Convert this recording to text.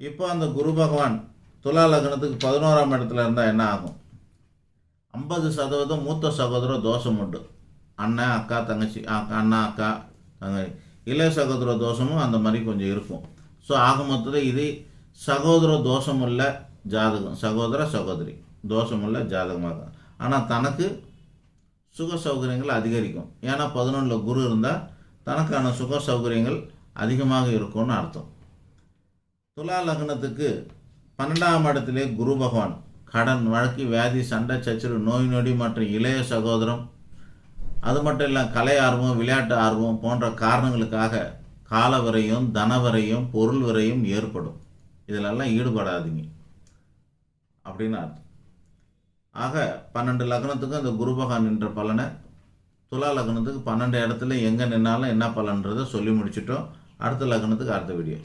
இப்போ அந்த குரு பகவான் துலா லக்னத்துக்கு 11ஆம் இடத்துல இருந்தால் என்ன ஆகும்? 50% மூத்த சகோதர தோஷம் உண்டு. அண்ணன் அக்கா தங்கச்சி, அண்ணா அக்கா தங்கை, இளைய சகோதர தோஷமும் அந்த மாதிரி கொஞ்சம் இருக்கும். ஸோ ஆக மொத்தத்தில் இது சகோதர தோஷமுள்ள ஜாதகம், சகோதர சகோதரி தோஷமுள்ள ஜாதகமாக. ஆனால் தனக்கு சுக சௌகரியங்கள் அதிகரிக்கும். ஏன்னா 11 குரு இருந்தால் தனக்கான சுக சௌகரியங்கள் அதிகமாக இருக்கும்னு அர்த்தம். துலா லக்னத்துக்கு 12ஆம் இடத்திலே குரு பகவான் கடன், வழக்கு, வியாதி, சண்டை, சச்சரவு, நோய் நொடி மற்றும் இளைய சகோதரம், அது மட்டும் இல்லை கலை ஆர்வம், விளையாட்டு ஆர்வம் போன்ற காரணங்களுக்காக கால விரையும், தன விரையும், பொருள் விரையும் ஏற்படும். இதிலெல்லாம் ஈடுபடாதீங்க அப்படின்னு அர்த்தம். ஆக 12 லக்னத்துக்கும் இந்த குரு பகவான் நின்ற பலனை துலா லக்னத்துக்கு 12 இடத்துல எங்கே நின்னாலும் என்ன பலன்றதை சொல்லி முடிச்சிட்டோம். அடுத்த லக்னத்துக்கு அடுத்த வீடியோ.